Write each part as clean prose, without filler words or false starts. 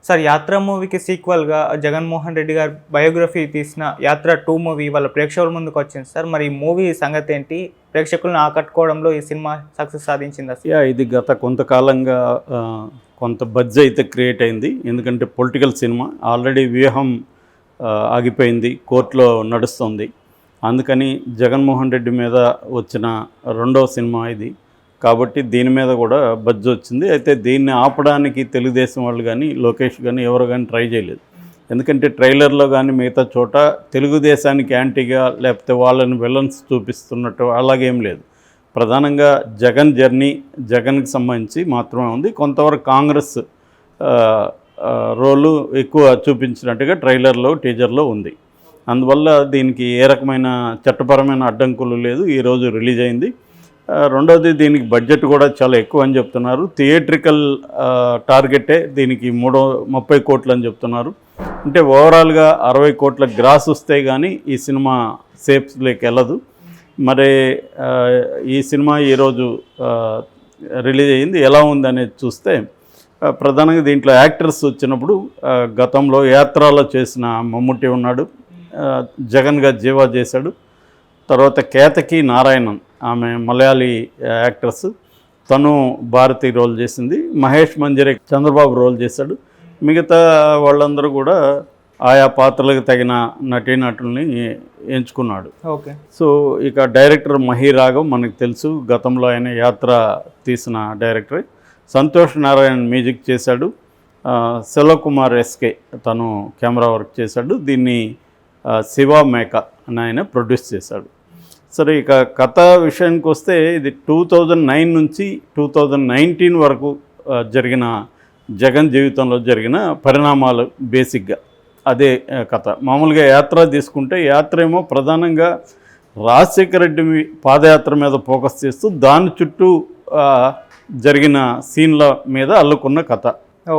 Sir 'యాత్ర' మూవీకి సీక్వెల్‌గా జగన్మోహన్ రెడ్డి గారు బయోగ్రఫీ తీసిన 'యాత్ర 2' మూవీ వాళ్ళ ప్రేక్షకుల ముందుకొచ్చింది సార్. మరి ఈ మూవీ సంగతేంటి? ప్రేక్షకులను ఆకట్టుకోవడంలో ఈ సినిమా సక్సెస్ సాధించిందా సార్? ఇది గత కొంతకాలంగా కొంత బజ్ అయితే క్రియేట్ అయింది. ఎందుకంటే పొలిటికల్ సినిమా ఆల్రెడీ వ్యూహం ఆగిపోయింది, కోర్టులో నడుస్తుంది. అందుకని జగన్మోహన్ రెడ్డి మీద వచ్చిన రెండవ సినిమా ఇది. కాబట్టి దీని మీద కూడా బజ్ వచ్చింది. అయితే దీన్ని ఆపడానికి తెలుగుదేశం వాళ్ళు కానీ, లోకేష్ కానీ ఎవరు కానీ ట్రై చేయలేదు. ఎందుకంటే ట్రైలర్లో కానీ మిగతా చోట తెలుగుదేశానికి యాంటీగా లేకపోతే వాళ్ళని విలన్స్ చూపిస్తున్నట్టు అలాగేం లేదు. ప్రధానంగా జగన్ జర్నీ, జగన్కి సంబంధించి మాత్రమే ఉంది. కొంతవరకు కాంగ్రెస్ రోలు ఎక్కువ చూపించినట్టుగా ట్రైలర్లో, టీజర్లో ఉంది. అందువల్ల దీనికి ఏ రకమైన చట్టపరమైన అడ్డంకులు లేదు. ఈరోజు రిలీజ్ అయింది. రెండవది, దీనికి బడ్జెట్ కూడా చాలా ఎక్కువ అని చెప్తున్నారు. థియేట్రికల్ టార్గెటే దీనికి 30 కోట్లు అని చెప్తున్నారు. అంటే ఓవరాల్గా 60 కోట్ల గ్రాస్ వస్తే కానీ ఈ సినిమా సేఫ్స్లోకి వెళ్ళదు. మరి ఈ సినిమా ఈరోజు రిలీజ్ అయ్యింది. ఎలా ఉందనేది చూస్తే ప్రధానంగా దీంట్లో యాక్టర్స్ వచ్చినప్పుడు గతంలో యాత్రలో చేసిన మమ్ముట్టి ఉన్నాడు, జగన్గా జీవా చేశాడు. తర్వాత కేతకి నారాయణన్, ఆమె మలయాళీ యాక్ట్రెస్, తను భారతి రోల్ చేసింది. మహేష్ మంజరే చంద్రబాబు రోల్ చేశాడు. మిగతా వాళ్ళందరూ కూడా ఆయా పాత్రలకు తగిన నటీనటుల్ని ఎంచుకున్నాడు. ఓకే. సో ఇక డైరెక్టర్ మహీరాఘవ్ మనకు తెలుసు, గతంలో ఆయన యాత్ర తీసిన డైరెక్టరే. సంతోష్ నారాయణ్ మ్యూజిక్ చేశాడు. సెల్వకుమార్ ఎస్కే తను కెమెరా వర్క్ చేశాడు. దీన్ని శివ మేక అని ఆయన ప్రొడ్యూస్ చేశాడు. సరే, ఇక కథ విషయానికి వస్తే ఇది 2009 నుంచి 2019 వరకు జరిగిన జగన్ జీవితంలో జరిగిన పరిణామాలు బేసిక్గా అదే కథ. మామూలుగా యాత్ర తీసుకుంటే యాత్ర ఏమో ప్రధానంగా రాజశేఖర రెడ్డి పాదయాత్ర మీద ఫోకస్ చేస్తూ దాని చుట్టూ జరిగిన సీన్ల మీద అల్లుకున్న కథ.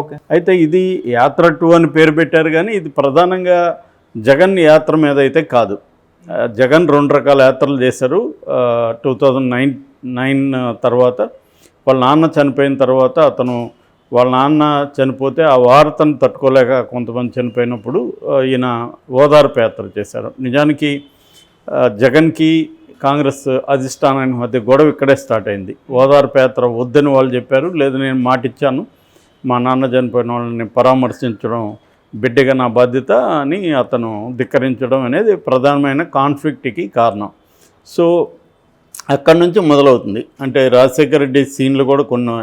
ఓకే. అయితే ఇది యాత్ర 2 అని పేరు పెట్టారు, కానీ ఇది ప్రధానంగా జగన్ యాత్ర మీద అయితే కాదు. జగన్ 2 రకాల యాత్రలు చేశారు. 2009 తర్వాత వాళ్ళ నాన్న చనిపోయిన తర్వాత వాళ్ళ నాన్న చనిపోతే ఆ వార్తను తట్టుకోలేక కొంతమంది చనిపోయినప్పుడు ఈయన ఓదార్పు యాత్ర చేశారు. నిజానికి జగన్కి కాంగ్రెస్ అధిష్టానానికి మధ్య గొడవ ఇక్కడే స్టార్ట్ అయింది. ఓదార్పు యాత్ర వద్దని వాళ్ళు చెప్పారు. లేదు, నేను మాటిచ్చాను, మా నాన్న చనిపోయిన వాళ్ళని పరామర్శించడం బిడ్డగా నా బాధ్యత అని అతను ధిక్కరించడం అనేది ప్రధానమైన కాన్ఫ్లిక్ట్కి కారణం. సో అక్కడి నుంచి మొదలవుతుంది. అంటే రాజశేఖర రెడ్డి సీన్లు కూడా కొన్ని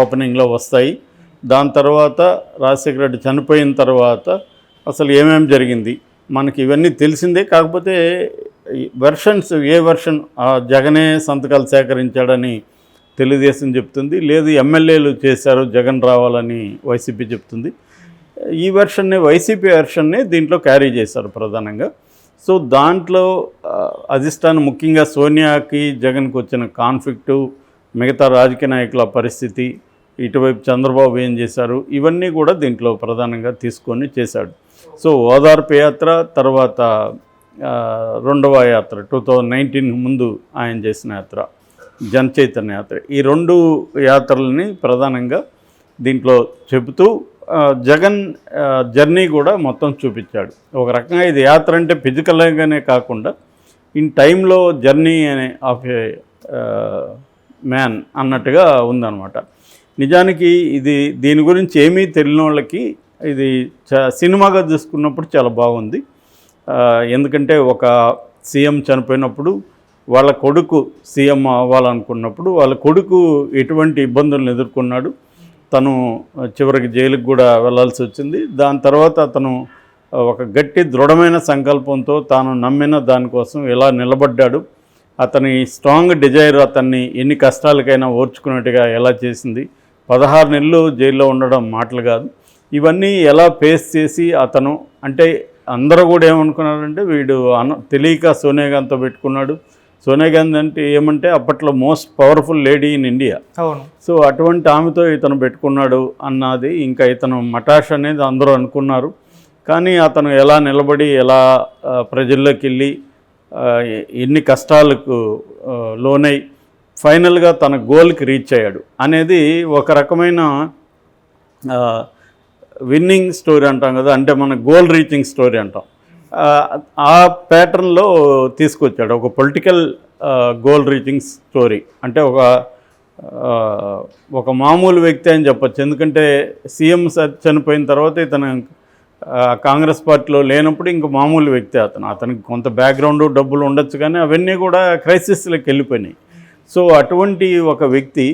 ఓపెనింగ్లో వస్తాయి. దాని తర్వాత రాజశేఖర రెడ్డి చనిపోయిన తర్వాత అసలు ఏమేమి జరిగింది మనకి ఇవన్నీ తెలిసిందే. కాకపోతే వెర్షన్స్, ఏ వెర్షన్ జగనే సంతకాలు సేకరించాడని తెలుగుదేశం చెప్తుంది, లేదు ఎమ్మెల్యేలు చేశారు జగన్ రావాలని వైసీపీ చెప్తుంది. ఈ వెర్షన్నే, వైసీపీ వెర్షన్నే దీంట్లో క్యారీ చేశారు ప్రధానంగా. సో దాంట్లో అధిష్టానం ముఖ్యంగా సోనియాకి జగన్కి వచ్చిన కాన్ఫ్లిక్టు, మిగతా రాజకీయ నాయకుల పరిస్థితి, ఇటువైపు చంద్రబాబు ఏం చేశారు, ఇవన్నీ కూడా దీంట్లో ప్రధానంగా తీసుకొని చేశాడు. సో ఓదార్పు యాత్ర తర్వాత రెండవ యాత్ర 2019 ముందు ఆయన చేసిన యాత్ర జన చైతన్య యాత్ర, ఈ 2 యాత్రలని ప్రధానంగా దీంట్లో చెబుతూ జగన్ జర్నీ కూడా మొత్తం చూపించాడు. ఒక రకంగా ఇది యాత్ర అంటే ఫిజికల్గానే కాకుండా ఇన్ టైంలో జర్నీ అనే ఆఫ్ ఏ మ్యాన్ అన్నట్టుగా ఉందన్నమాట. నిజానికి దీని గురించి ఏమీ తెలియని వాళ్ళకి ఇది సినిమాగా చూసుకున్నప్పుడు చాలా బాగుంది. ఎందుకంటే ఒక సీఎం చనిపోయినప్పుడు వాళ్ళ కొడుకు సీఎం అవ్వాలనుకున్నప్పుడు వాళ్ళ కొడుకు ఎటువంటి ఇబ్బందులను ఎదుర్కొన్నాడు, తను చివరికి జైలుకి కూడా వెళ్ళాల్సి వచ్చింది. దాని తర్వాత అతను ఒక గట్టి దృఢమైన సంకల్పంతో తాను నమ్మిన దానికోసం ఎలా నిలబడ్డాడు, అతని స్ట్రాంగ్ డిజైర్ అతన్ని ఎన్ని కష్టాలకైనా ఓర్చుకున్నట్టుగా ఎలా చేసింది, 16 నెలలు జైల్లో ఉండడం మాటలు కాదు, ఇవన్నీ ఎలా ఫేస్ చేసి అతను, అంటే అందరూ కూడా ఏమనుకున్నారంటే వీడు తెలియక సోనియా గాంధీతో పెట్టుకున్నాడు. సోనియా గాంధీ అంటే ఏమంటే అప్పట్లో most powerful lady in India. అవును. సో అటువంటి ఆమెతో ఇతను పెట్టుకున్నాడు అన్నది, ఇంకా ఇతను మటాష్ అనేది అందరూ అనుకున్నారు. కానీ అతను ఎలా నిలబడి ఎలా ప్రజల్లోకి వెళ్ళి ఎన్ని కష్టాలకు లోనై ఫైనల్గా తన గోల్కి రీచ్ అయ్యాడు అనేది ఒక రకమైన విన్నింగ్ స్టోరీ అంటాం కదా, అంటే మన గోల్ రీచింగ్ స్టోరీ అంటాం. ఆ ప్యాటర్న్లో తీసుకొచ్చాడు ఒక పొలిటికల్ గోల్ రీచింగ్ స్టోరీ. అంటే ఒక మామూలు వ్యక్తి అని చెప్పచ్చు, ఎందుకంటే సీఎం చనిపోయిన తర్వాత ఇతను కాంగ్రెస్ పార్టీలో లేనప్పుడు ఇంక మామూలు వ్యక్తి అతనికి కొంత బ్యాక్గ్రౌండ్ డబ్బులు ఉండొచ్చు, కానీ అవన్నీ కూడా క్రైసిస్లోకి వెళ్ళిపోయినాయి. సో అటువంటి ఒక వ్యక్తి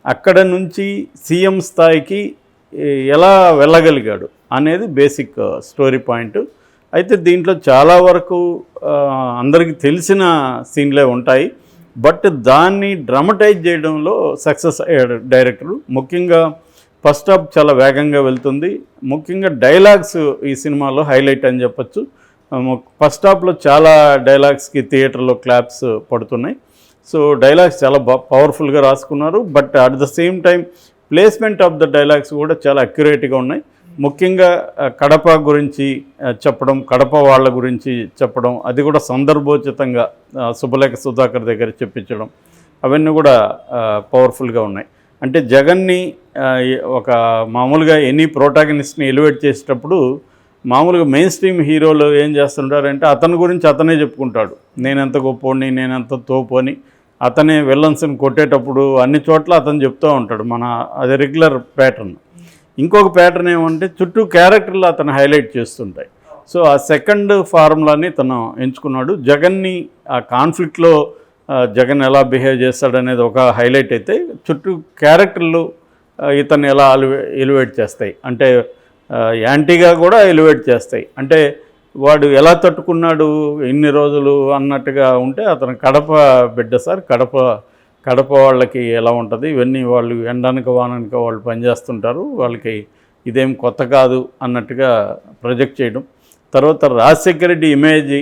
అక్కడ నుంచి సీఎం స్థాయికి ఎలా వెళ్ళగలిగాడు అనేది బేసిక్ స్టోరీ పాయింట్. అయితే దీంట్లో చాలా వరకు అందరికీ తెలిసిన సీన్లే ఉంటాయి, బట్ దాన్ని డ్రామటైజ్ చేయడంలో సక్సెస్ అయ్యాడు డైరెక్టరు. ముఖ్యంగా ఫస్ట్ హాఫ్ చాలా వేగంగా వెళ్తుంది. ముఖ్యంగా డైలాగ్స్ ఈ సినిమాలో హైలైట్ అని చెప్పచ్చు. ఫస్ట్ హాఫ్లో చాలా డైలాగ్స్కి థియేటర్లో క్లాప్స్ పడుతున్నాయి. సో డైలాగ్స్ చాలా పవర్ఫుల్గా రాసుకున్నారు, but at the same time placement of the dialogues కూడా చాలా అక్యురేట్గా ఉన్నాయి. ముఖ్యంగా కడప గురించి చెప్పడం, కడప వాళ్ళ గురించి చెప్పడం, అది కూడా సందర్భోచితంగా శుభలేఖ సుధాకర్ దగ్గర చెప్పించడం, అవన్నీ కూడా పవర్ఫుల్గా ఉన్నాయి. అంటే జగన్ని ఒక మామూలుగా ఎనీ ప్రోటాగనిస్ట్ని ఎలివేట్ చేసేటప్పుడు మామూలుగా మెయిన్ స్ట్రీమ్ హీరోలు ఏం చేస్తుంటారంటే అతని గురించి అతనే చెప్పుకుంటాడు, నేనెంత గొప్పోని, నేనెంత తోపోని. అతనే విలన్స్ని కొట్టేటప్పుడు అన్ని చోట్ల అతను చెప్తూ ఉంటాడు, అది రెగ్యులర్ ప్యాటర్న్. ఇంకొక ప్యాటర్న్ ఏమంటే చుట్టూ క్యారెక్టర్లు అతను హైలైట్ చేస్తుంటాయి. సో ఆ సెకండ్ ఫార్ములాని తను ఎంచుకున్నాడు. జగన్ని ఆ కాన్ఫ్లిక్ట్లో జగన్ ఎలా బిహేవ్ చేస్తాడనేది ఒక హైలైట్ అయితే, చుట్టూ క్యారెక్టర్లు ఇతన్ని ఎలా ఎలివేట్ చేస్తాయి, అంటే యాంటీగా కూడా ఎలివేట్ చేస్తాయి. అంటే వాడు ఎలా తట్టుకున్నాడు ఇన్ని రోజులు అన్నట్టుగా ఉంటే, అతను కడప బిడ్డ సార్, కడప వాళ్ళకి ఎలా ఉంటుంది, ఇవన్నీ వాళ్ళు ఎండనక వాననక వాళ్ళు పనిచేస్తుంటారు, వాళ్ళకి ఇదేం కొత్త కాదు అన్నట్టుగా ప్రొజెక్ట్ చేయడం. తర్వాత రాజశేఖర రెడ్డి ఇమేజ్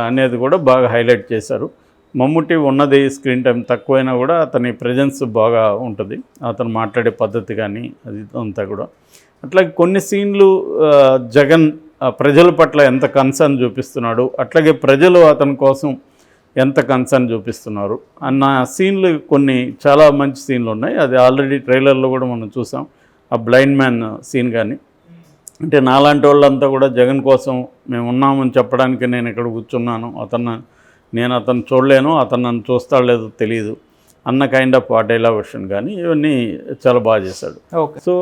అనేది కూడా బాగా హైలైట్ చేశారు. మమ్ముట్టి ఉన్నది స్క్రీన్ టైం తక్కువైనా కూడా అతని ప్రజెన్స్ బాగా ఉంటుంది, అతను మాట్లాడే పద్ధతి కానీ అది అంతా కూడా. అట్లాగే కొన్ని సీన్లు జగన్ ప్రజల పట్ల ఎంత కన్సర్న్ చూపిస్తున్నాడు, అట్లాగే ప్రజలు అతని కోసం ఎంత కన్సర్న్ చూపిస్తున్నారు అన్న సీన్లు కొన్ని చాలా మంచి సీన్లు ఉన్నాయి. అది ఆల్రెడీ ట్రైలర్లో కూడా మనం చూసాం. ఆ బ్లైండ్ మ్యాన్ సీన్ కానీ, అంటే నాలాంటి వాళ్ళంతా కూడా జగన్ కోసం మేము ఉన్నామని చెప్పడానికి నేను ఇక్కడ కూర్చున్నాను, నేను అతను చూడలేను, అతను నన్ను చూస్తాడో లేదో తెలియదు అన్న కైండ్ ఆఫ్ ఆ డైలాగ్ వర్షన్ కానీ ఇవన్నీ చాలా బాగా చేశాడు. సో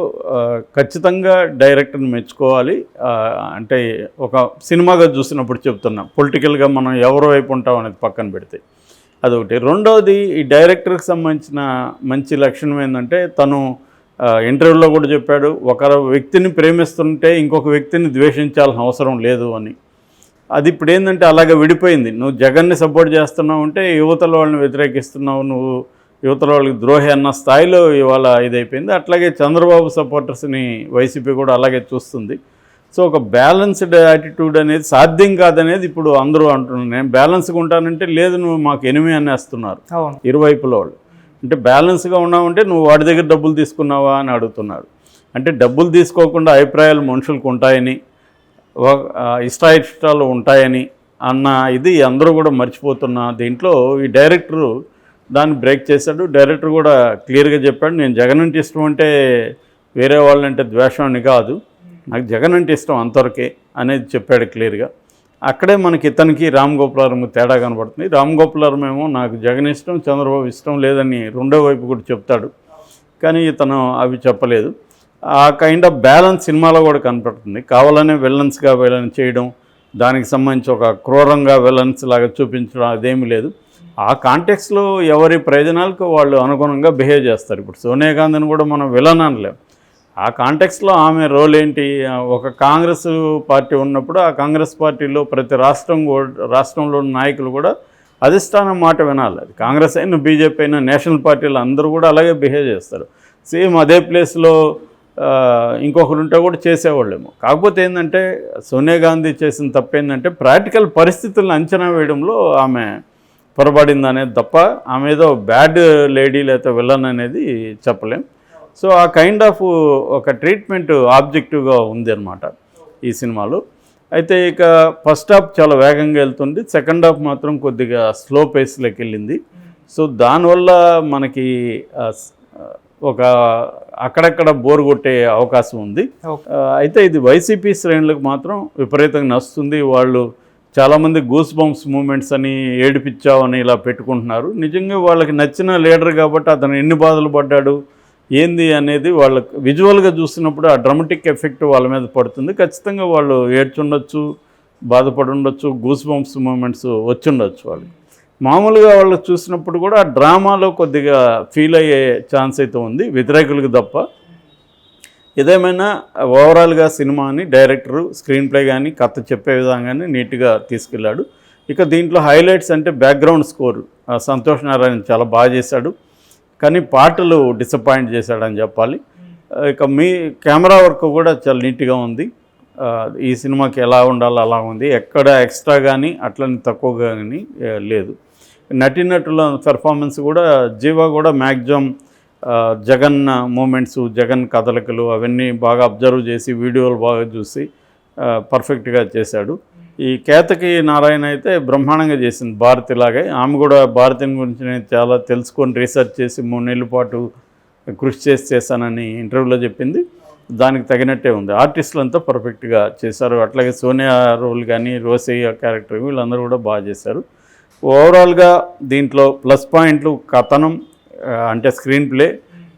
ఖచ్చితంగా డైరెక్టర్ని మెచ్చుకోవాలి. అంటే ఒక సినిమాగా చూసినప్పుడు చెప్తున్నా, పొలిటికల్గా మనం ఎవరి వైపు ఉంటాం అనేది పక్కన పెడితే అదొకటి. రెండవది, ఈ డైరెక్టర్కి సంబంధించిన మంచి లక్షణం ఏంటంటే, తను ఇంటర్వ్యూలో కూడా చెప్పాడు, ఒక వ్యక్తిని ప్రేమిస్తుంటే ఇంకొక వ్యక్తిని ద్వేషించాల్సిన అవసరం లేదు అని. అది ఇప్పుడు ఏంటంటే అలాగే విడిపోయింది. నువ్వు జగన్ని సపోర్ట్ చేస్తున్నావు అంటే యువతల వాళ్ళని వ్యతిరేకిస్తున్నావు, నువ్వు యువతల వాళ్ళకి ద్రోహి అన్న స్థాయిలో ఇవాళ ఇదైపోయింది. అట్లాగే చంద్రబాబు సపోర్టర్స్ని వైసీపీ కూడా అలాగే చూస్తుంది. సో ఒక బ్యాలెన్స్డ్ యాటిట్యూడ్ అనేది సాధ్యం కాదనేది ఇప్పుడు అందరూ అంటున్నారు. నేను బ్యాలెన్స్గా ఉంటానంటే లేదు, నువ్వు మాకు ఎనిమి అనేస్తున్నారు ఇరువైపుల వాళ్ళు. అంటే బ్యాలెన్స్గా ఉన్నావంటే నువ్వు వాడి దగ్గర డబ్బులు తీసుకున్నావా అని అడుగుతున్నారు. అంటే డబ్బులు తీసుకోకుండా అభిప్రాయాలు మనుషులకు ఉంటాయని, ఇష్టాయిష్టాలు ఉంటాయని అన్న ఇది అందరూ కూడా మర్చిపోతున్న దీంట్లో ఈ డైరెక్టరు దాన్ని బ్రేక్ చేశాడు. డైరెక్టర్ కూడా క్లియర్గా చెప్పాడు, నేను జగన్ అంటే ఇష్టం అంటే వేరే వాళ్ళంటే ద్వేషం అని కాదు, నాకు జగన్ అంటే ఇష్టం అంతవరకే అనేది చెప్పాడు క్లియర్గా. అక్కడే మనకి ఇతనికి రామ్ గోపాల్ తేడా కనబడుతుంది. రామ్ గోపాల్ ఏమో నాకు జగన్ ఇష్టం, చంద్రబాబు ఇష్టం లేదని రెండో వైపు కూడా చెప్తాడు, కానీ ఇతను అవి చెప్పలేదు. ఆ కైండ్ ఆఫ్ బ్యాలెన్స్ సినిమాలో కూడా కనపడుతుంది. కావాలనే విలన్స్గా విలన్ చేయడం, దానికి సంబంధించి ఒక క్రూరంగా విలన్స్ లాగా చూపించడం అదేమీ లేదు. ఆ కాంటెక్స్లో ఎవరి ప్రయోజనాలకు వాళ్ళు అనుగుణంగా బిహేవ్ చేస్తారు. ఇప్పుడు సోనియా గాంధీని కూడా మనం విలన్ అనలేం. ఆ కాంటెక్స్లో ఆమె రోల్ ఏంటి, ఒక కాంగ్రెస్ పార్టీ ఉన్నప్పుడు ఆ కాంగ్రెస్ పార్టీలో ప్రతి రాష్ట్రంలో ఉన్న నాయకులు కూడా అధిష్టానం మాట వినాలి. అది కాంగ్రెస్ అయినా బీజేపీ అయినా నేషనల్ పార్టీలు అందరూ కూడా అలాగే బిహేవ్ చేస్తారు. సేమ్ అదే ప్లేస్లో ఇంకొకరు ఉంటే కూడా చేసేవాళ్ళేమో. కాకపోతే ఏంటంటే సోనియా గాంధీ చేసిన తప్పు ఏంటంటే ప్రాక్టికల్ పరిస్థితులను అంచనా వేయడంలో ఆమె పొరపడింది అనేది తప్ప ఆమె ఏదో బ్యాడ్ లేడీ లేకపోతే విలన్ అనేది చెప్పలేం. సో ఆ కైండ్ ఆఫ్ ఒక ట్రీట్మెంట్ ఆబ్జెక్టివ్గా ఉంది అనమాట ఈ సినిమాలో. అయితే ఇక ఫస్ట్ హాఫ్ చాలా వేగంగా వెళ్తుంది, సెకండ్ హాఫ్ మాత్రం కొద్దిగా స్లో పేస్లోకి వెళ్ళింది. సో దానివల్ల మనకి ఒక అక్కడక్కడ బోర్ కొట్టే అవకాశం ఉంది. ఓకే. అయితే ఇది వైసీపీ శ్రేణులకు మాత్రం విపరీతంగా నచ్చుతుంది. వాళ్ళు చాలామంది గూస్ బంప్స్ మూమెంట్స్ అని ఏడిపించావని ఇలా పెట్టుకుంటున్నారు. నిజంగా వాళ్ళకి నచ్చిన లీడర్ కాబట్టి అతను ఎన్ని బాధలు పడ్డాడు ఏంది అనేది వాళ్ళకి విజువల్గా చూసినప్పుడు ఆ డ్రామాటిక్ ఎఫెక్ట్ వాళ్ళ మీద పడుతుంది. ఖచ్చితంగా వాళ్ళు ఏడ్చుండొచ్చు, బాధపడి ఉండొచ్చు, గూస్ బంప్స్ మూమెంట్స్ వచ్చుండొచ్చు వాళ్ళకి. మామూలుగా వాళ్ళు చూసినప్పుడు కూడా ఆ డ్రామాలో కొద్దిగా ఫీల్ అయ్యే ఛాన్స్ అయితే ఉంది, వ్యతిరేకులకు తప్ప. ఏదేమైనా ఓవరాల్గా సినిమాని డైరెక్టరు స్క్రీన్ ప్లే కానీ కథ చెప్పే విధంగానే నీట్గా తీసుకెళ్ళాడు. ఇక దీంట్లో హైలైట్స్ అంటే బ్యాక్గ్రౌండ్ స్కోర్ సంతోష్ నారాయణ చాలా బాగా చేశాడు, కానీ పాటలు డిసప్పాయింట్ చేశాడని చెప్పాలి. ఇక కెమెరా వర్క్ కూడా చాలా నీట్గా ఉంది. ఈ సినిమాకి ఎలా ఉండాలో అలా ఉంది, ఎక్కడ ఎక్స్ట్రా కానీ అట్లని తక్కువగా కానీ లేదు. నటీనటుల పెర్ఫార్మెన్స్ కూడా జీవా కూడా మ్యాక్సిమం జగన్ మూమెంట్స్, జగన్ కదలికలు అవన్నీ బాగా అబ్జర్వ్ చేసి వీడియోలు బాగా చూసి పర్ఫెక్ట్గా చేశాడు. ఈ కేతకి నారాయణ అయితే బ్రహ్మాండంగా చేసింది భారతిలాగే. ఆమె కూడా భారతిని గురించి నేను చాలా తెలుసుకొని రీసెర్చ్ చేసి 3 నెలల పాటు కృషి చేశానని ఇంటర్వ్యూలో చెప్పింది. దానికి తగినట్టే ఉంది. ఆర్టిస్టులు అంతా పర్ఫెక్ట్గా చేశారు. అట్లాగే సోనియా రోల్ కానీ, రోసయ్య క్యారెక్టర్ వీళ్ళందరూ కూడా బాగా చేశారు. ఓవరాల్గా దీంట్లో ప్లస్ పాయింట్లు కథనం అంటే స్క్రీన్ ప్లే,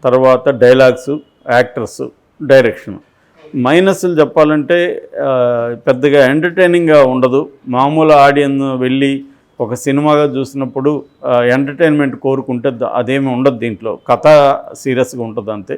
తర్వాత డైలాగ్స్, యాక్టర్స్, డైరెక్షన్. మైనస్లు చెప్పాలంటే పెద్దగా ఎంటర్టైనింగ్గా ఉండదు. మామూలు ఆడియన్స్ వెళ్ళి ఒక సినిమాగా చూసినప్పుడు ఎంటర్టైన్మెంట్ కోరుకుంటే అదేమి ఉండదు. దీంట్లో కథ సీరియస్గా ఉంటుంది అంతే.